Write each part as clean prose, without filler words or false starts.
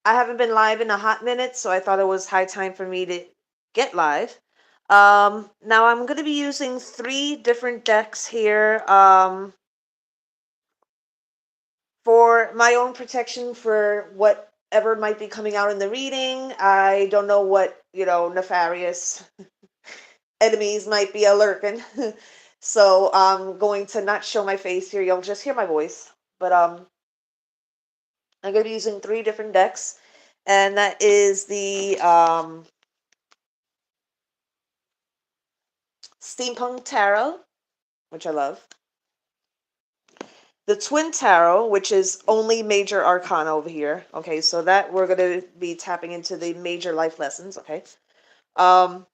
I haven't been live in a hot minute, so I thought it was high time for me to get live. Now I'm going to be using three different decks here for my own protection for whatever might be coming out in the reading. I don't know what, nefarious enemies might be a lurking. So I'm going to not show my face here. You'll just hear my voice. But I'm going to be using three different decks, and that is the Steampunk Tarot, which I love. The Twin Tarot, which is only major arcana over here. Okay, so that we're going to be tapping into the major life lessons. Okay. Um,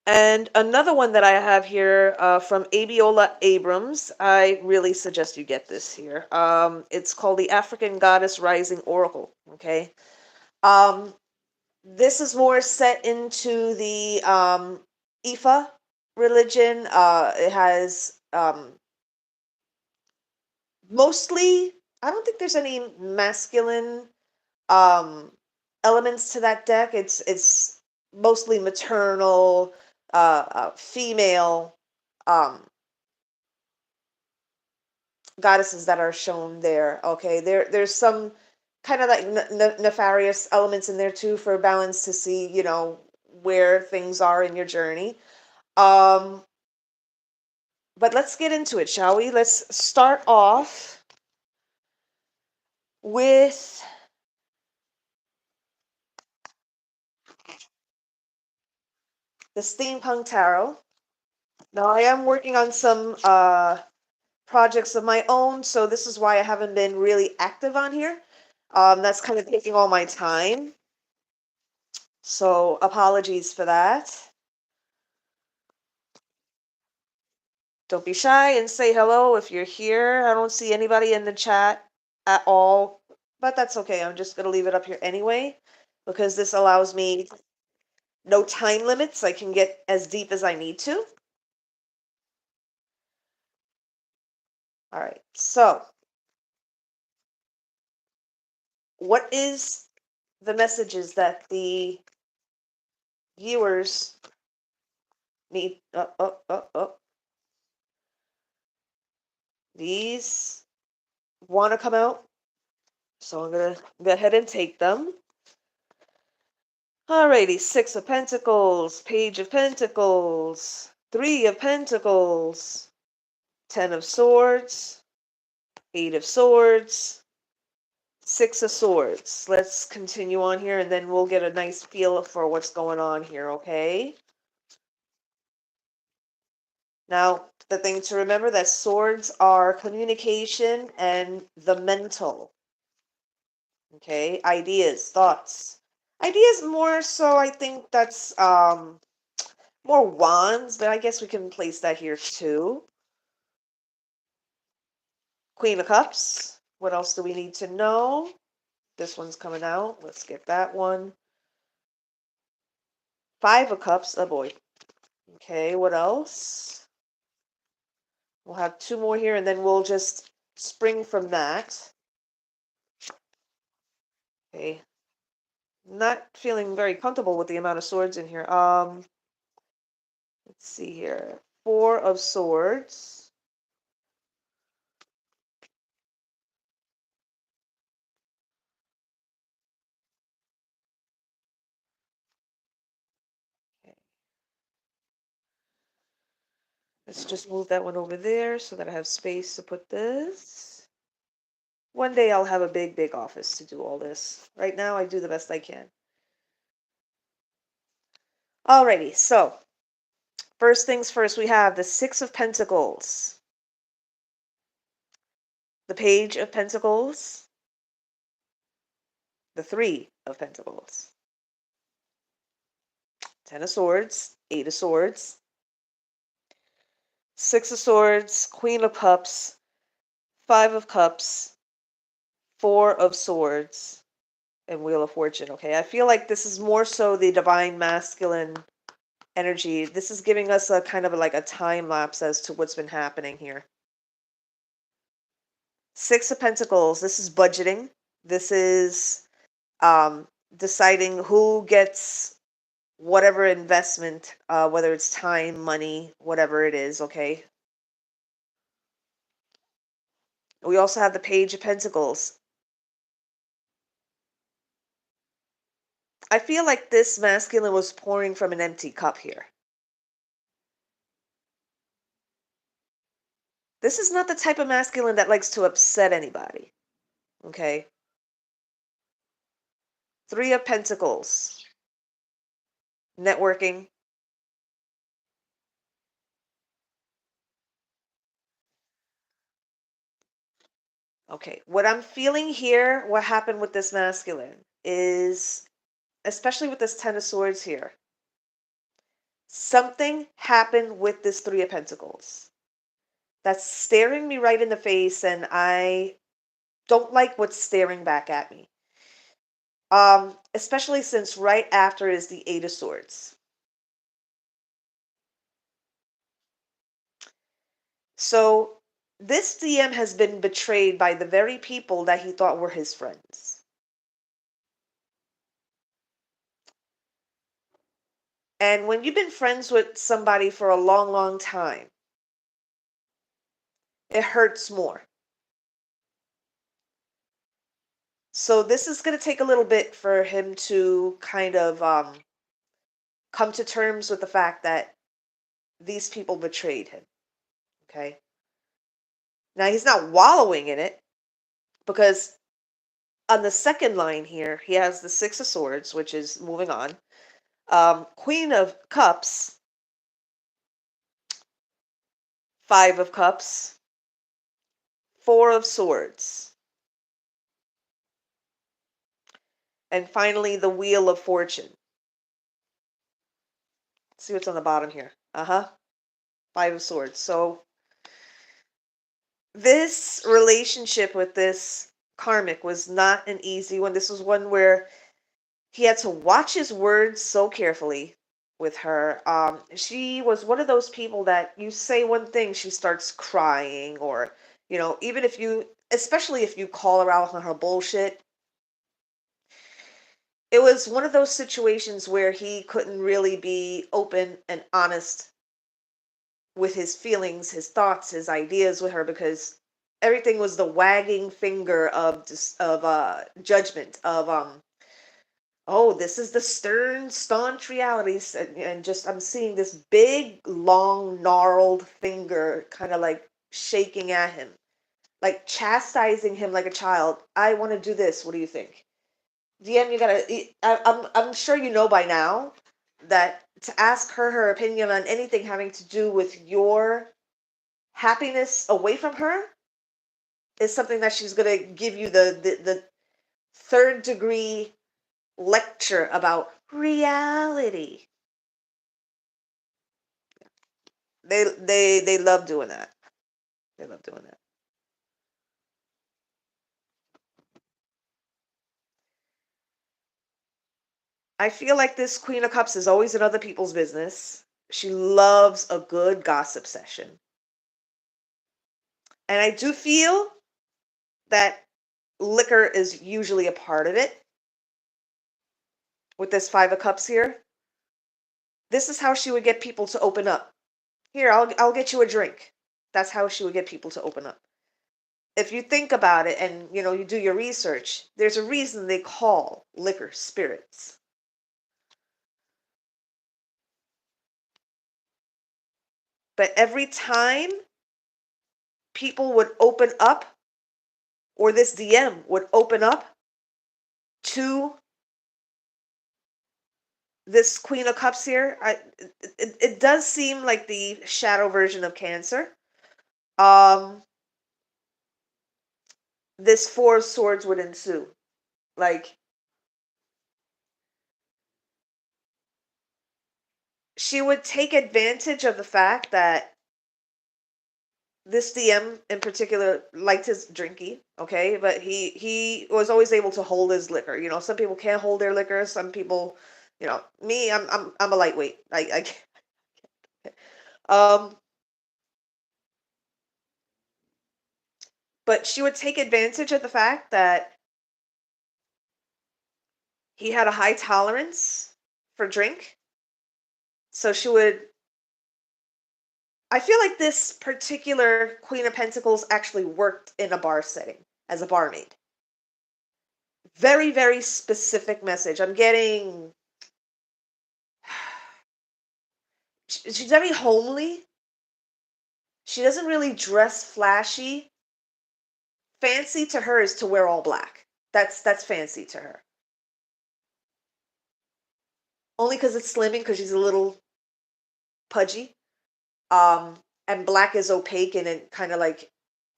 and another one that I have here from Abiola Abrams. I really suggest you get this here. It's called the African Goddess Rising Oracle. Okay. Um, this is more set into the Ifa religion. It has mostly, I don't think there's any masculine um elements to that deck. It's mostly maternal, female um goddesses that are shown there. Okay, there's some kind of like nefarious elements in there too for balance to see, where things are in your journey. um but let's get into it, shall we? Let's start off with the Steampunk Tarot. Now, I am working on some projects of my own, so this is why I haven't been really active on here. That's kind of taking all my time, so apologies for that. Don't be shy and say hello if you're here. I don't see anybody in the chat at all, but that's okay. I'm just going to leave it up here anyway because this allows me no time limits. I can get as deep as I need to. All right, so what is the messages that the viewers need? These want to come out, so I'm going to go ahead and take them. Alrighty, Six of Pentacles, Page of Pentacles, Three of Pentacles, Ten of Swords, Eight of Swords, Six of Swords. Let's continue on here and then we'll get a nice feel for what's going on here, okay? Now, the thing to remember that swords are communication and the mental. Okay, ideas, thoughts. Ideas more so, I think that's more wands, but I guess we can place that here too. Queen of Cups. What else do we need to know? This one's coming out. Let's get that one. Five of Cups. Oh boy. Okay, what else? We'll have two more here and then we'll just spring from that. Okay. Not feeling very comfortable with the amount of swords in here. Let's see here. Four of Swords. Okay. Let's just move that one over there so that I have space to put this. One day I'll have a big, big office to do all this. Right now I do the best I can. Alrighty, so first things first, we have the Six of Pentacles, the Page of Pentacles, the Three of Pentacles, Ten of Swords, Eight of Swords, Six of Swords, Queen of Cups, Five of Cups, Four of Swords, and Wheel of Fortune. Okay, I feel like this is more so the divine masculine energy. This is giving us a kind of like a time lapse as to what's been happening here. Six of Pentacles, this is budgeting. This is deciding who gets whatever investment, whether it's time, money, whatever it is, okay? We also have the Page of Pentacles. I feel like this masculine was pouring from an empty cup here. This is not the type of masculine that likes to upset anybody, okay? Three of Pentacles, networking. Okay, what I'm feeling here, what happened with this masculine is, especially with this Ten of Swords here, something happened with this Three of Pentacles that's staring me right in the face, and I don't like what's staring back at me. Especially since right after is the Eight of Swords. So this DM has been betrayed by the very people that he thought were his friends. And when you've been friends with somebody for a long, long time, it hurts more. So this is going to take a little bit for him to kind of come to terms with the fact that these people betrayed him. Okay. Now he's not wallowing in it, because on the second line here, he has the Six of Swords, which is moving on. Queen of Cups, Five of Cups, Four of Swords, and finally the Wheel of Fortune. Let's see what's on the bottom here. Five of Swords. So this relationship with this karmic was not an easy one. This was one where he had to watch his words so carefully with her. She was one of those people that you say one thing, she starts crying, or, even if you, especially if you call her out on her bullshit. It was one of those situations where he couldn't really be open and honest with his feelings, his thoughts, his ideas with her, because everything was the wagging finger of judgment, of oh, this is the stern, staunch realities, and just I'm seeing this big, long, gnarled finger kind of like shaking at him, like chastising him like a child. I want to do this. What do you think? DM, you gotta. I'm sure you know by now that to ask her opinion on anything having to do with your happiness away from her is something that she's gonna give you the third degree lecture about reality. They love doing that. They love doing that. I feel like this Queen of Cups is always in other people's business. She loves a good gossip session. And I do feel that liquor is usually a part of it. With this Five of Cups here, this is how she would get people to open up. Here, I'll get you a drink. That's how she would get people to open up. If you think about it, and you do your research, there's a reason they call liquor spirits. But every time people would open up, or this DM would open up to this Queen of Cups here, it does seem like the shadow version of Cancer. This Four of Swords would ensue. Like, she would take advantage of the fact that this DM in particular liked his drinky, okay, but he was always able to hold his liquor. Some people can't hold their liquor. Some people, me, I'm a lightweight. I can't. Um, but she would take advantage of the fact that he had a high tolerance for drink. So she would, I feel like this particular Queen of Pentacles actually worked in a bar setting as a barmaid. Very, very specific message. I'm getting, she's very homely. She doesn't really dress flashy. Fancy to her is to wear all black. That's fancy to her. Only because it's slimming, because she's a little pudgy. And black is opaque and it kind of like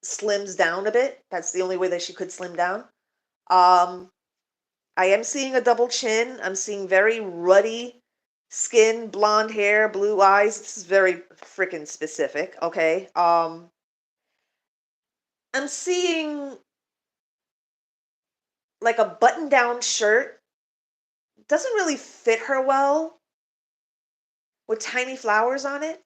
slims down a bit. That's the only way that she could slim down. Um, I am seeing a double chin. I'm seeing very ruddy skin, blonde hair, blue eyes. This is very freaking specific, okay? I'm seeing like a button-down shirt. Doesn't really fit her well with tiny flowers on it.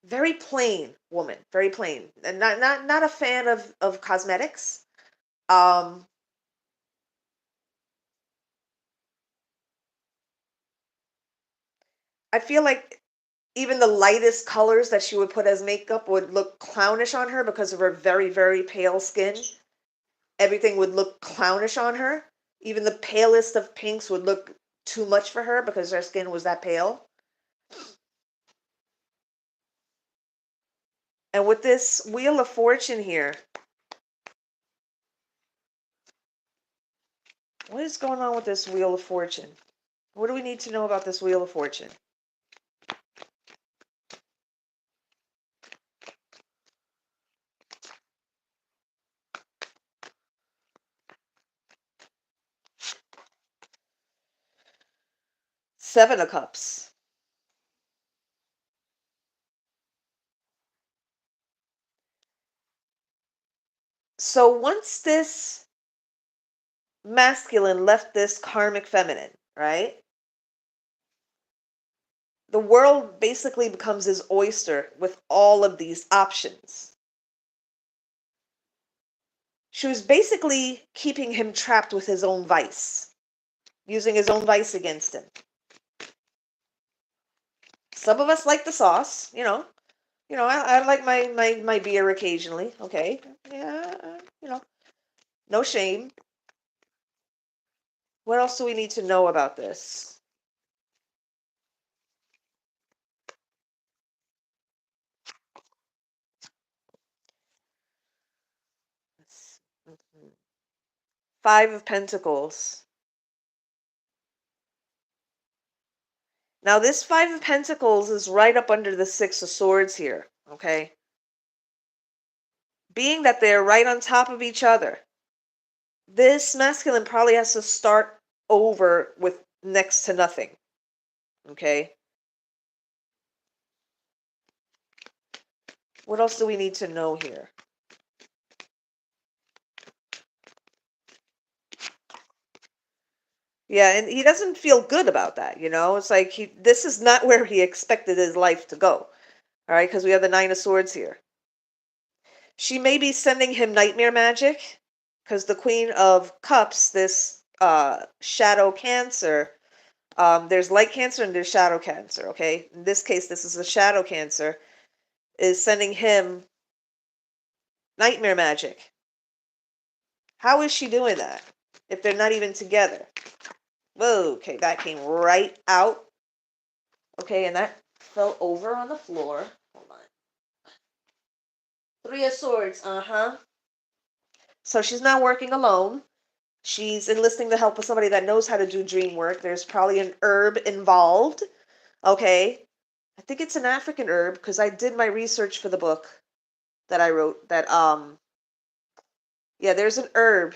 Very plain woman, very plain. And not a fan of cosmetics. Um I feel like even the lightest colors that she would put as makeup would look clownish on her because of her very, very pale skin. Everything would look clownish on her. Even the palest of pinks would look too much for her because her skin was that pale. And with this Wheel of Fortune here, what is going on with this Wheel of Fortune? What do we need to know about this Wheel of Fortune? Seven of Cups. So once this masculine left this karmic feminine, right? The world basically becomes his oyster with all of these options. She was basically keeping him trapped with his own vice, using his own vice against him. Some of us like the sauce, you know. I like my beer occasionally. Okay, yeah, no shame. What else do we need to know about this? Mhm. Five of Pentacles. Now, this Five of Pentacles is right up under the Six of Swords here, okay? Being that they're right on top of each other, this masculine probably has to start over with next to nothing, okay? What else do we need to know here? Yeah, and he doesn't feel good about that, you know? It's like this is not where he expected his life to go, all right? Because we have the Nine of Swords here. She may be sending him nightmare magic, because the Queen of Cups, this shadow Cancer, there's light Cancer and there's shadow Cancer, okay? In this case, this is a shadow Cancer, is sending him nightmare magic. How is she doing that if they're not even together? Whoa, okay, that came right out. Okay, and that fell over on the floor. Hold on. Three of Swords, uh-huh. So she's not working alone. She's enlisting the help of somebody that knows how to do dream work. There's probably an herb involved. Okay. I think it's an African herb because I did my research for the book that I wrote that yeah, there's an herb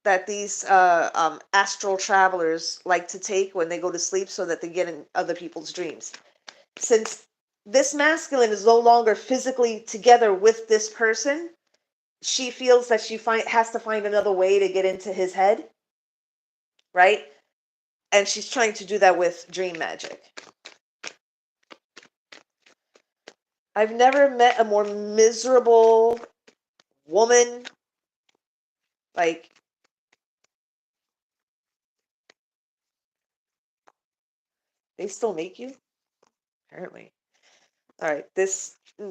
that these astral travelers like to take when they go to sleep so that they get in other people's dreams. Since this masculine is no longer physically together with this person, she feels that she has to find another way to get into his head, right? And she's trying to do that with dream magic. I've never met a more miserable woman, like, they still make you? Apparently. All right,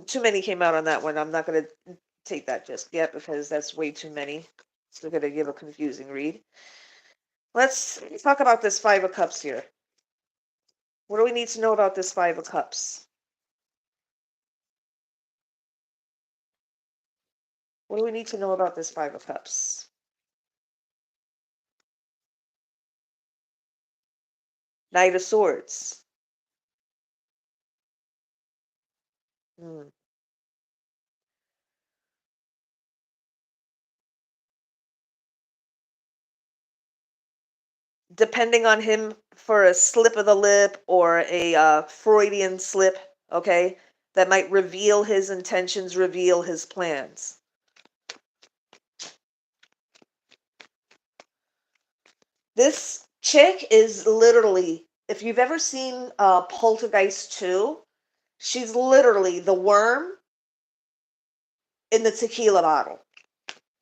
too many came out on that one. I'm not going to take that just yet because that's way too many. Still going to give a confusing read. Let's talk about this Five of Cups here. What do we need to know about this Five of Cups? What do we need to know about this Five of Cups? Knight of Swords. Hmm. Depending on him for a slip of the lip or a Freudian slip, okay, that might reveal his intentions, reveal his plans. This chick is literally, if you've ever seen Poltergeist 2, she's literally the worm in the tequila bottle.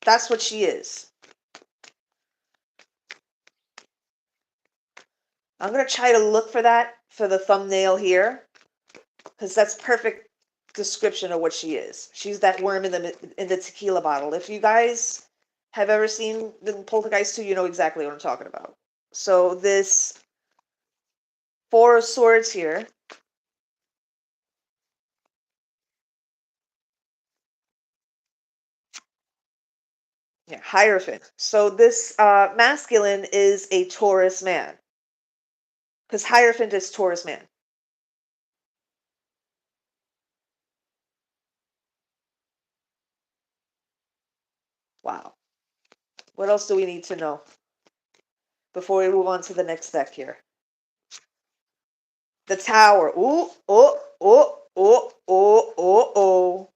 That's what she is. I'm going to try to look for that for the thumbnail here because that's perfect description of what she is. She's that worm in the tequila bottle. If you guys have ever seen the Poltergeist 2, you know exactly what I'm talking about. So this Four of Swords here, yeah, Hierophant. So this masculine is a Taurus man because Hierophant is Taurus man. Wow. What else do we need to know before we move on to the next deck here? The Tower. Ooh, oh, oh, oh, oh, oh, oh.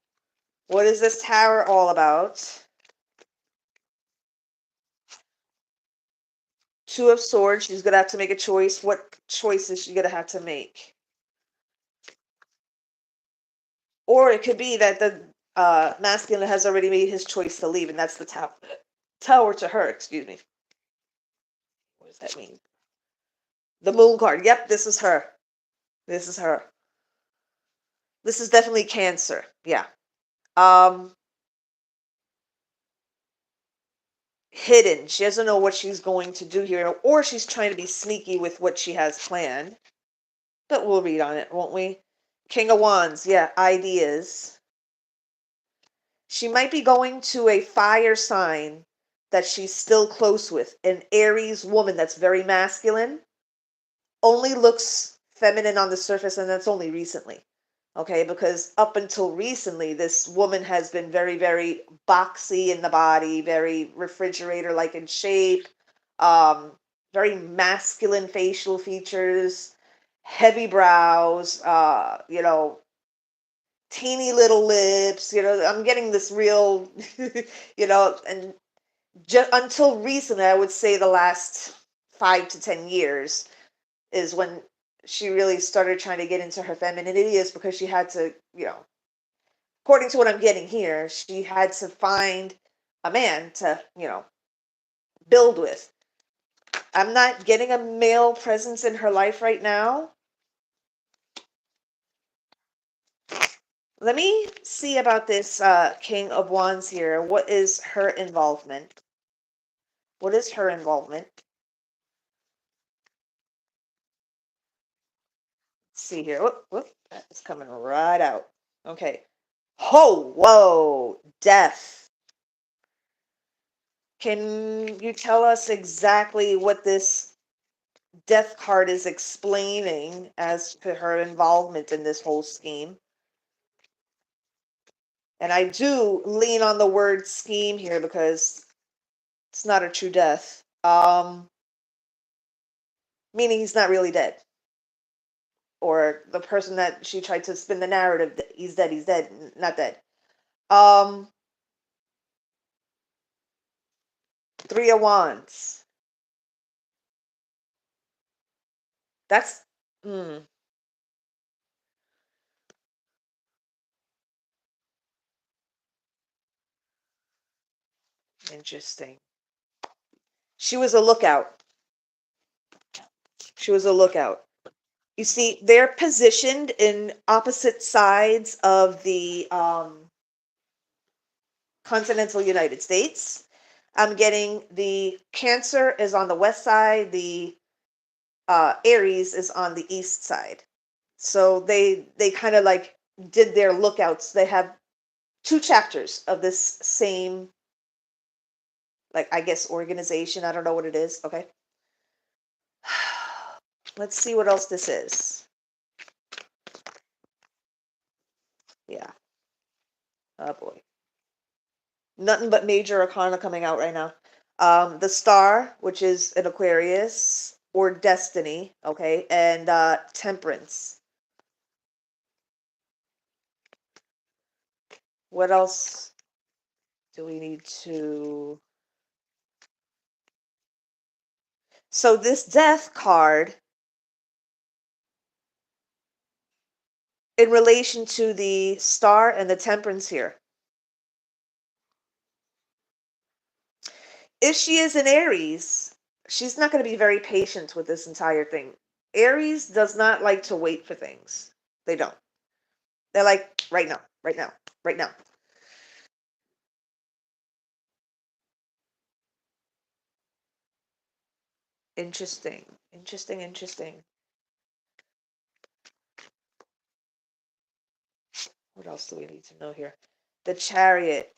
What is this tower all about? Two of Swords. She's going to have to make a choice. What choice is she going to have to make? Or it could be that the masculine has already made his choice to leave, and that's the tower to her, excuse me. What does that mean? The Moon card. Yep, this is her. This is her. This is definitely Cancer. Yeah. Um, Hidden. She doesn't know what she's going to do here, or she's trying to be sneaky with what she has planned. But we'll read on it, won't we? King of Wands. Yeah, ideas. She might be going to a fire sign that she's still close with, an Aries woman that's very masculine, only looks feminine on the surface, and that's only recently. Okay, because up until recently, this woman has been very, very boxy in the body, very refrigerator like in shape, um, very masculine facial features, heavy brows, teeny little lips. I'm getting this real, and just until recently, I would say the last 5 to 10 years is when she really started trying to get into her femininity, is because she had to, according to what I'm getting here, she had to find a man to, build with. I'm not getting a male presence in her life right now. Let me see about this King of Wands here. What is her involvement? What is her involvement? Let's see here. Whoop, whoop. It's coming right out. Okay. Ho, whoa, death. Can you tell us exactly what this death card is explaining as to her involvement in this whole scheme? And I do lean on the word scheme here because it's not a true death. Meaning he's not really dead. Or the person that she tried to spin the narrative that he's dead, not dead. Three of Wands. That's Interesting. She was a lookout. She was a lookout. You see, they're positioned in opposite sides of the continental United States. I'm getting the Cancer is on the west side, the Aries is on the east side. So they kind of like did their lookouts. They have two chapters of this same, like, I guess, organization. I don't know what it is. Okay. Let's see what else this is. Yeah. Oh boy. Nothing but major arcana coming out right now. The Star, which is an Aquarius, or Destiny, okay, and Temperance. What else do we need to? So this Death card, in relation to the Star and the Temperance here. If she is an Aries, she's not going to be very patient with this entire thing. Aries does not like to wait for things. They don't. They're like, right now, right now, right now. Interesting. Interesting, interesting. What else do we need to know here? The Chariot.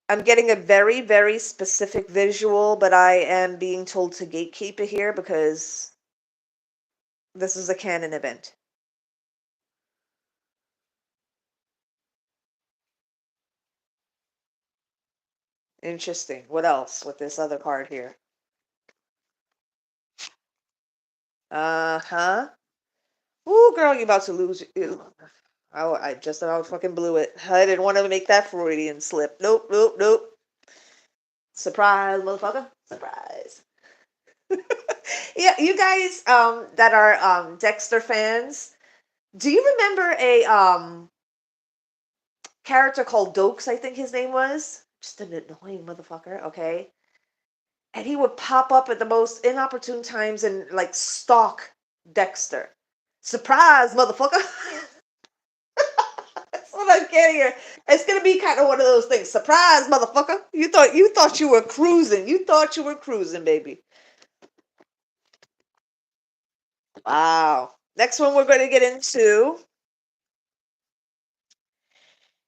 I'm getting a very, very specific visual, but I am being told to gatekeep it here because this is a canon event. Interesting. What else with this other card here? Uh-huh. Ooh, girl, you about to lose. Oh, I just about fucking blew it. I didn't want to make that Freudian slip. Nope, nope, nope. Surprise, motherfucker. Surprise. Yeah, you guys that are Dexter fans, do you remember a character called Dokes, I think his name was? Just an annoying motherfucker, okay? And he would pop up at the most inopportune times and like stalk Dexter. Surprise, motherfucker. That's what I'm getting here. It's gonna be kind of one of those things. Surprise, motherfucker. You thought you were cruising. You thought you were cruising, baby. Wow. Next one we're going to get into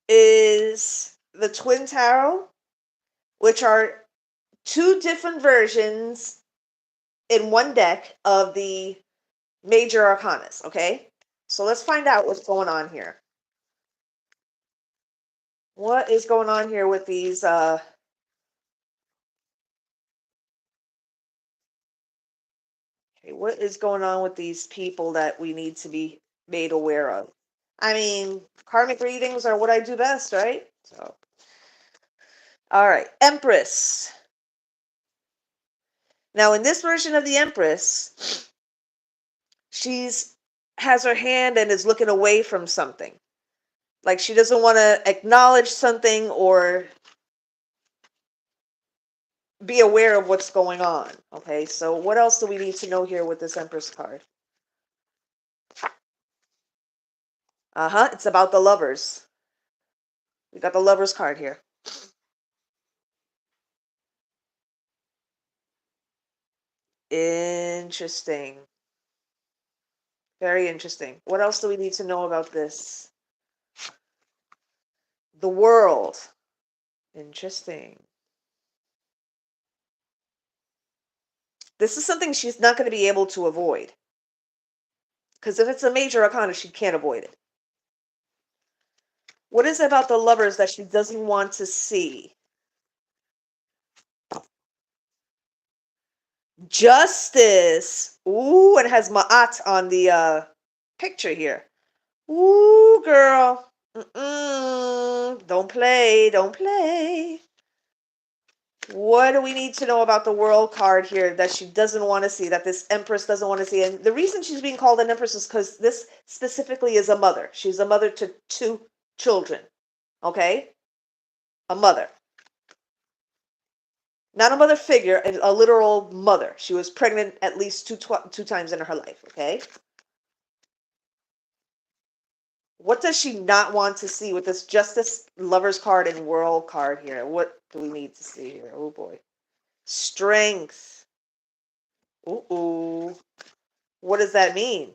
is the Twin Tarot, which are two different versions in one deck of the major arcanas, okay? So let's find out what's going on here. What is going on here with these okay, what is going on with these people that we need to be made aware of? I mean, karmic readings are what I do best, right? So all right, Empress. Now in this version of the Empress, she's has her hand and is looking away from something. Like she doesn't want to acknowledge something or be aware of what's going on. Okay, so what else do we need to know here with this Empress card? Uh-huh, it's about the lovers. We got the lovers card here. Interesting. Very interesting. What else do we need to know about this? The world. Interesting. This is something she's not going to be able to avoid. Because if it's a major arcana, she can't avoid it. What is it about the lovers that she doesn't want to see? Justice. Ooh, it has Ma'at on the picture here. Ooh, girl. Don't play. Don't play. What do we need to know about the world card here that she doesn't want to see, that this Empress doesn't want to see? And the reason she's being called an Empress is because this specifically is a mother. She's a mother to two children. Okay? A mother. Not a mother figure, a literal mother. She was pregnant at least two times in her life, okay? What does she not want to see with this Justice, Lover's card, and World card here? What do we need to see here? Oh boy. Strength. Ooh. What does that mean?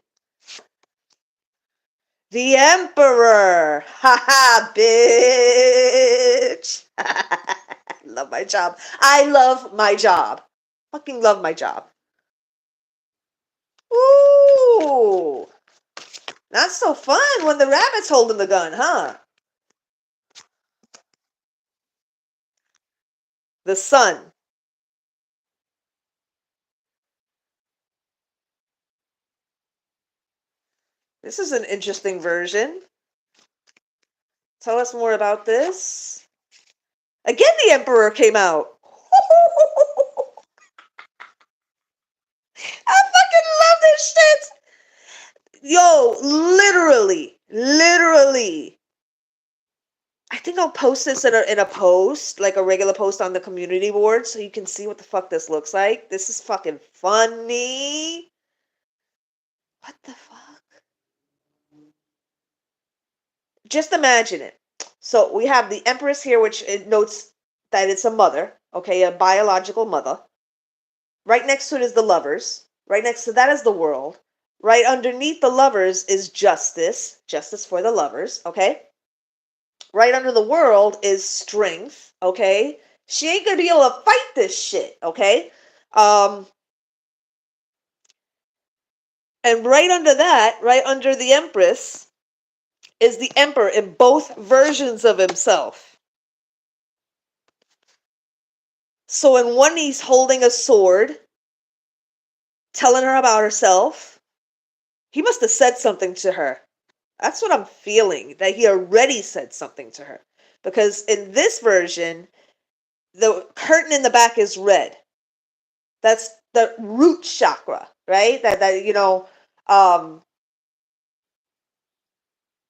The Emperor. Haha, bitch. Love my job. I love my job. Fucking love my job. Ooh. Not so fun when the rabbit's holding the gun, huh? The sun. This is an interesting version. Tell us more about this. Again, the Emperor came out. I fucking love this shit. Yo, literally. I think I'll post this in a post, like a regular post on the community board, so you can see what the fuck this looks like. This is fucking funny. What the fuck? Just imagine it. So we have the Empress here, which it notes that it's a mother, okay, a biological mother. Right next to it is the lovers. Right next to that is the world. Right underneath the lovers is justice for the lovers, okay? Right under the world is strength, okay? She ain't gonna be able to fight this shit, okay? And right under that, right under the Empress, is the Emperor in both versions of himself. So in one, he's holding a sword, telling her about herself. He must have said something to her. That's what I'm feeling, that he already said something to her. Because in this version, the curtain in the back is red. That's the root chakra, right?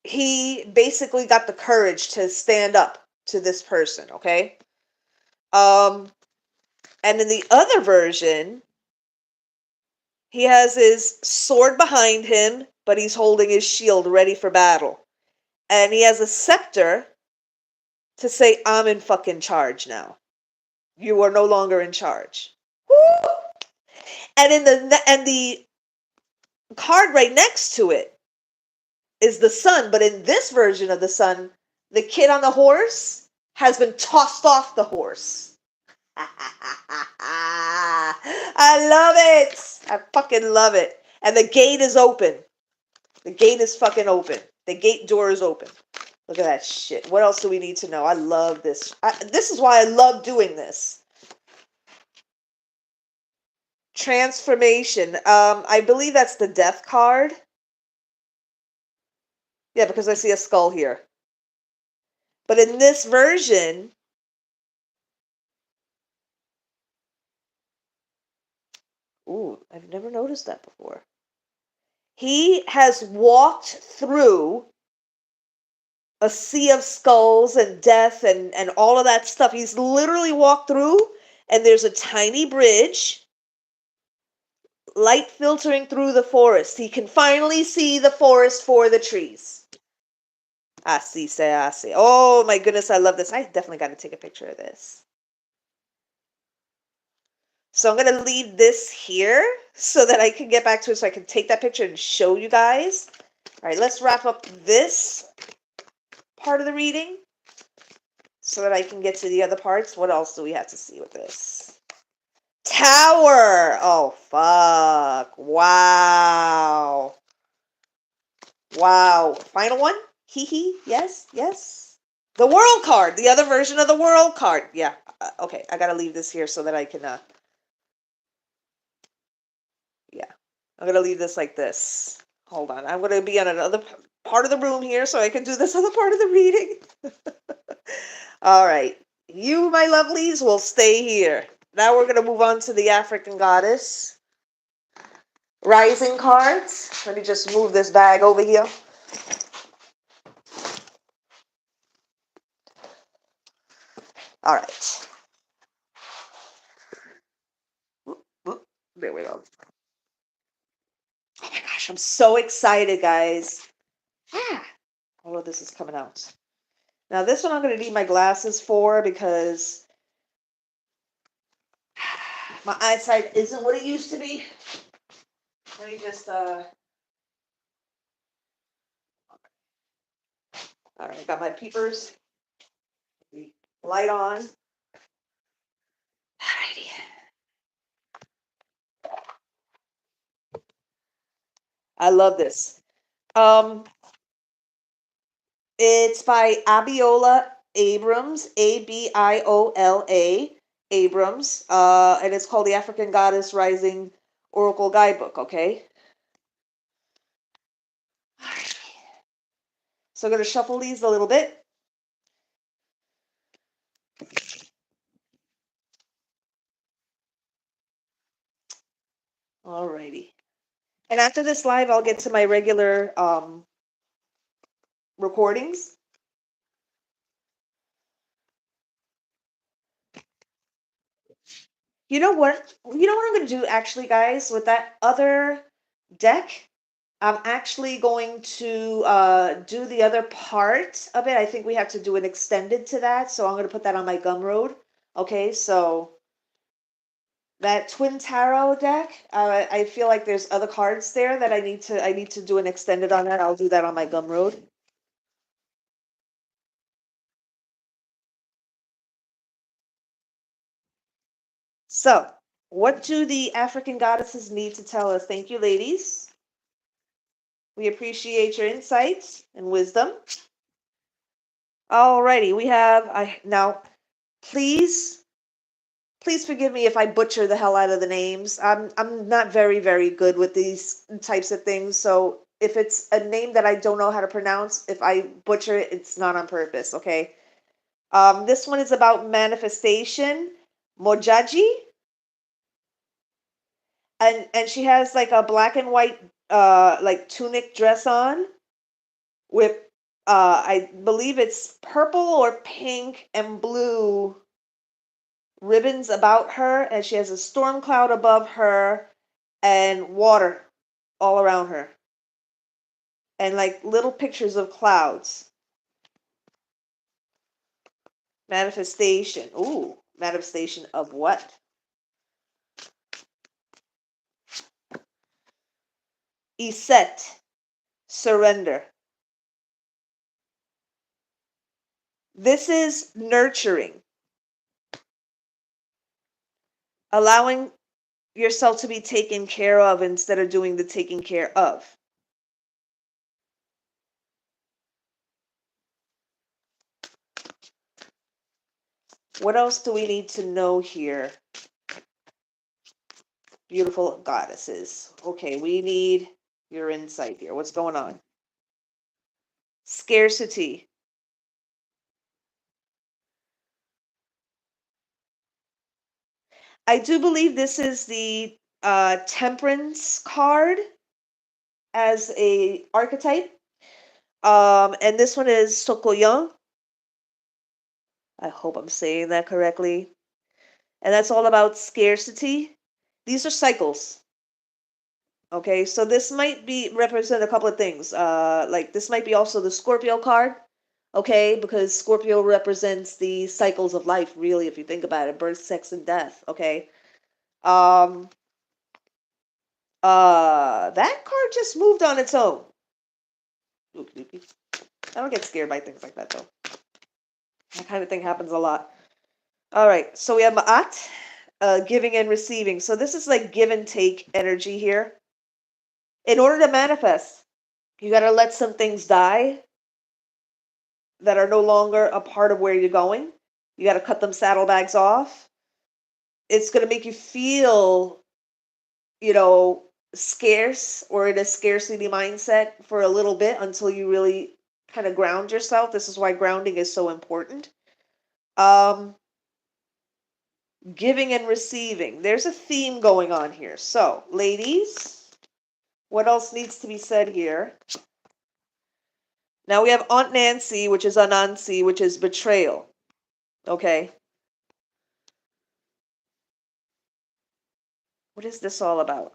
He basically got the courage to stand up to this person, okay? And in the other version, he has his sword behind him, but he's holding his shield ready for battle. And he has a scepter to say, I'm in fucking charge now. You are no longer in charge. Woo! And the card right next to it is the sun, but in this version of the sun, the kid on the horse has been tossed off the horse. I love it. I fucking love it. And the gate is open. The gate is fucking open. The gate door is open. Look at that shit. What else do we need to know? I love this. This is why I love doing this. Transformation. I believe that's the death card. Yeah, because I see a skull here. But in this version, ooh, I've never noticed that before. He has walked through a sea of skulls and death and all of that stuff. He's literally walked through, and there's a tiny bridge, light filtering through the forest. He can finally see the forest for the trees. I see. Oh my goodness, I love this. I definitely got to take a picture of this. So I'm going to leave this here so that I can get back to it so I can take that picture and show you guys. All right, let's wrap up this part of the reading so that I can get to the other parts. What else do we have to see with this? Tower. Oh, fuck. Wow. Final one? Hee. Yes. The world card. The other version of the world card. Yeah. Okay, I got to leave this here so that I can... Yeah. I'm going to leave this like this. Hold on. I'm going to be on another part of the room here so I can do this other part of the reading. All right. You, my lovelies, will stay here. Now we're going to move on to the African goddess. Rising cards. Let me just move this bag over here. All right. There we go. Oh my gosh, I'm so excited, guys. Ah, all of this is coming out. Now, this one I'm going to need my glasses for because my eyesight isn't what it used to be. Let me just, all right, got my peepers. Light on. Alrighty. I love this. It's by Abiola Abrams, Abiola Abrams, and it's called the African Goddess Rising Oracle Guidebook. Okay. So I'm going to shuffle these a little bit. Alrighty. And after this live, I'll get to my regular recordings. You know what? You know what I'm going to do actually, guys, with that other deck? I'm actually going to do the other part of it. I think we have to do an extended to that, so I'm going to put that on my Gumroad. Okay, so that Twin Tarot deck, I feel like there's other cards there that I need to do an extended on that. I'll do that on my Gumroad. So, what do the African goddesses need to tell us? Thank you, ladies. We appreciate your insights and wisdom. Alrighty, we have now. Please forgive me if I butcher the hell out of the names. I'm not very good with these types of things. So if it's a name that I don't know how to pronounce, if I butcher it, it's not on purpose. Okay. This one is about manifestation. Mojaji. And she has like a black and white like tunic dress on with I believe it's purple or pink and blue ribbons about her, and she has a storm cloud above her and water all around her and like little pictures of clouds. Manifestation. Ooh, manifestation of what? Iset. Surrender. This is nurturing, allowing yourself to be taken care of instead of doing the taking care of. What else do we need to know here? Beautiful goddesses. Okay, we need your insight here. What's going on? Scarcity. I do believe this is the temperance card as a archetype. And this one is Sokoyan. I hope I'm saying that correctly. And that's all about scarcity. These are cycles. Okay, so this might be represent a couple of things. Like this might be also the Scorpio card. Okay, because Scorpio represents the cycles of life, really, if you think about it, birth, sex, and death. Okay. That card just moved on its own. I don't get scared by things like that, though. That kind of thing happens a lot. All right, so we have Ma'at, giving and receiving. So this is like give and take energy here. In order to manifest, you got to let some things die that are no longer a part of where you're going. You got to cut them saddlebags off. It's going to make you feel, you know, scarce or in a scarcity mindset for a little bit until you really kind of ground yourself. This is why grounding is so important. Giving and receiving. There's a theme going on here. So, ladies, what else needs to be said here? Now we have Aunt Nancy, which is Anansi, which is betrayal. Okay. What is this all about?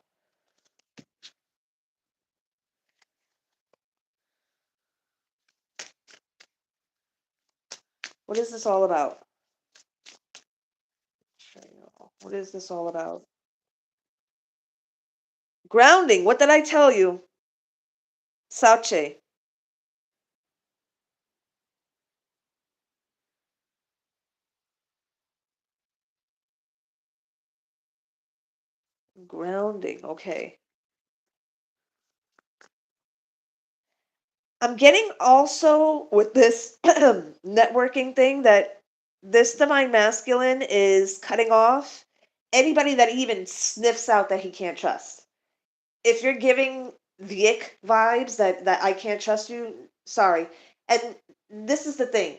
What is this all about? What is this all about? Grounding. What did I tell you? Sauce. Grounding. Okay. I'm getting also with this networking thing that this divine masculine is cutting off anybody that even sniffs out that he can't trust. If you're giving the ick vibes that I can't trust you, sorry. And this is the thing.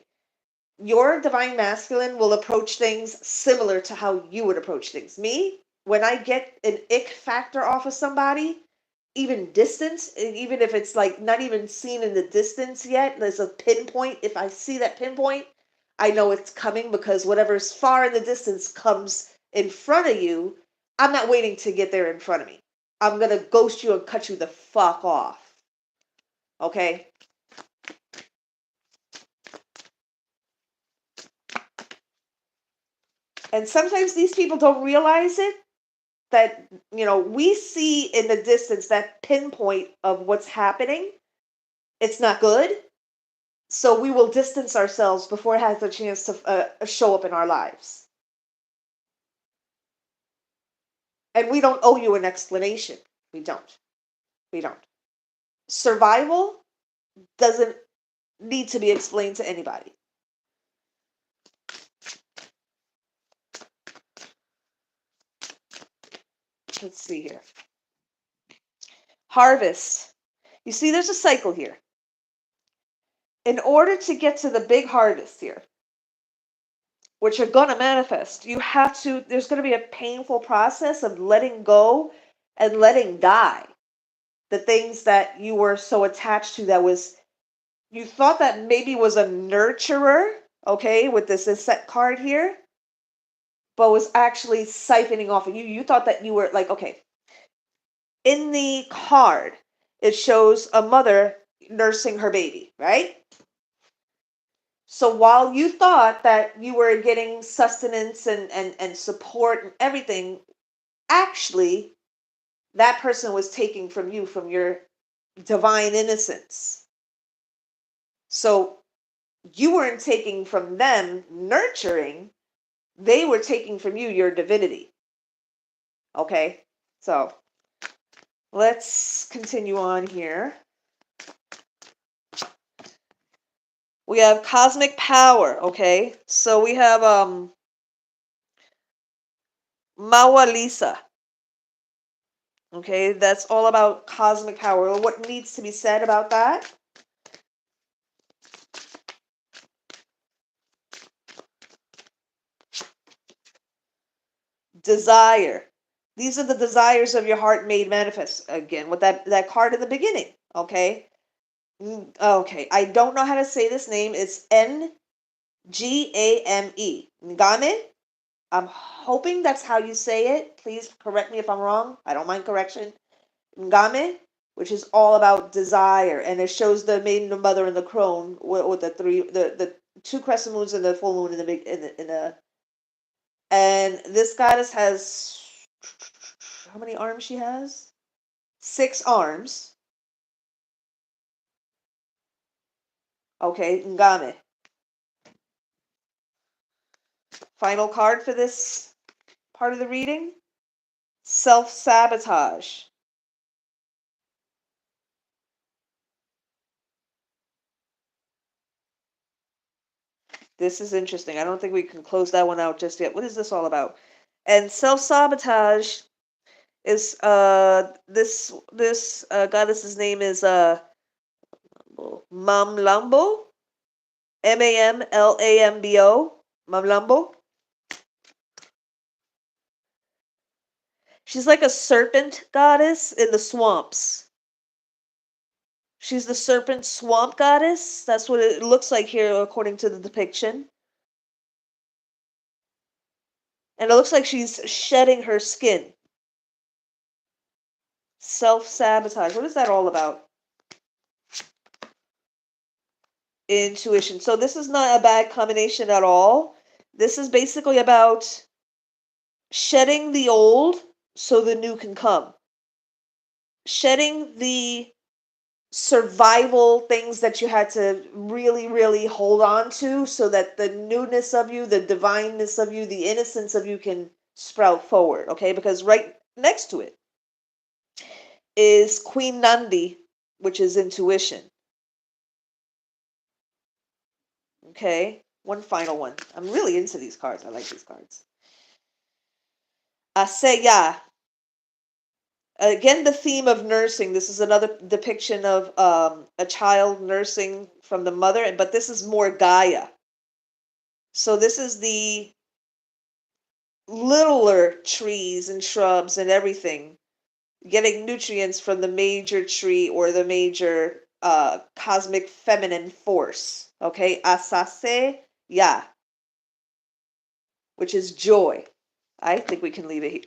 Your divine masculine will approach things similar to how you would approach things. Me, when I get an ick factor off of somebody, even distance, even if it's like not even seen in the distance yet, there's a pinpoint. If I see that pinpoint, I know it's coming because whatever's far in the distance comes in front of you. I'm not waiting to get there in front of me. I'm going to ghost you and cut you the fuck off. Okay? And sometimes these people don't realize it, that, we see in the distance that pinpoint of what's happening. It's not good. So we will distance ourselves before it has a chance to show up in our lives. And we don't owe you an explanation. We don't. We don't. Survival doesn't need to be explained to anybody. Let's see here. Harvest. You see, there's a cycle here. In order to get to the big harvest here, which are going to manifest, there's going to be a painful process of letting go and letting die the things that you were so attached to, you thought that maybe was a nurturer, okay, with this set card here, but was actually siphoning off of you. You thought that you were like, okay, in the card, it shows a mother nursing her baby, right? So while you thought that you were getting sustenance and support and everything, actually, that person was taking from you, from your divine innocence. So you weren't taking from them nurturing, they were taking from you your divinity. Okay, so let's continue on here. We have cosmic power, okay? So we have Mawa Lisa. Okay, that's all about cosmic power. What needs to be said about that? Desire. These are the desires of your heart made manifest. Again, with that card in the beginning, okay? Okay, I don't know how to say this name. It's Ngame. Ngame? I'm hoping that's how you say it. Please correct me if I'm wrong. I don't mind correction. Ngame, which is all about desire, and it shows the maiden, the mother, and the crone with the two crescent moons and the full moon in the and this goddess has, how many arms she has? 6 arms. Okay, Ngame. Final card for this part of the reading. Self-sabotage. This is interesting. I don't think we can close that one out just yet. What is this all about? And self-sabotage is this goddess's name is Mamlambo. Mamlambo. Mamlambo. She's like a serpent goddess in the swamps. She's the serpent swamp goddess. That's what it looks like here according to the depiction. And it looks like she's shedding her skin. Self-sabotage. What is that all about? Intuition. So this is not a bad combination at all. This is basically about shedding the old so the new can come. Shedding the survival things that you had to really, really hold on to so that the newness of you, the divineness of you, the innocence of you can sprout forward, okay? Because right next to it is Queen Nandi, which is intuition. Okay, one final one. I'm really into these cards. I like these cards. Aseya. Again, the theme of nursing. This is another depiction of a child nursing from the mother, but this is more Gaia. So this is the littler trees and shrubs and everything getting nutrients from the major tree or the major cosmic feminine force. Okay, Asase Ya, which is joy. I think we can leave it here.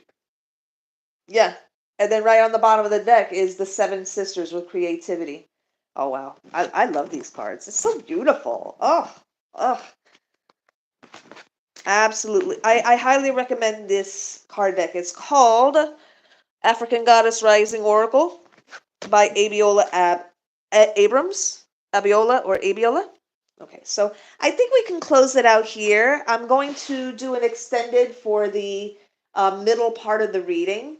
Yeah. And then right on the bottom of the deck is the Seven Sisters with creativity. Oh wow. I love these cards. It's so beautiful. Oh. Absolutely. I highly recommend this card deck. It's called African Goddess Rising Oracle by Abrams. Abiola or Abiola. Okay, so I think we can close it out here. I'm going to do an extended for the middle part of the reading,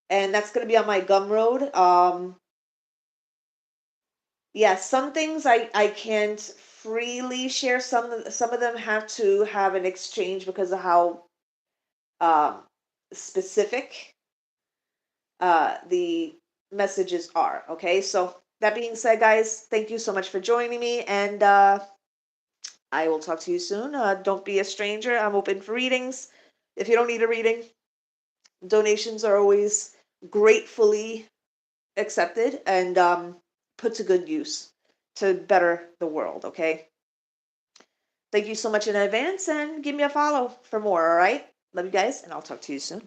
and that's going to be on my Gumroad. Yeah, some things I can't freely share. Some of them have to have an exchange because of how um, specific the messages are. Okay, so that being said, guys, thank you so much for joining me, and I will talk to you soon. Don't be a stranger. I'm open for readings. If you don't need a reading, donations are always gratefully accepted and put to good use to better the world, okay? Thank you so much in advance and give me a follow for more, all right? Love you guys, and I'll talk to you soon.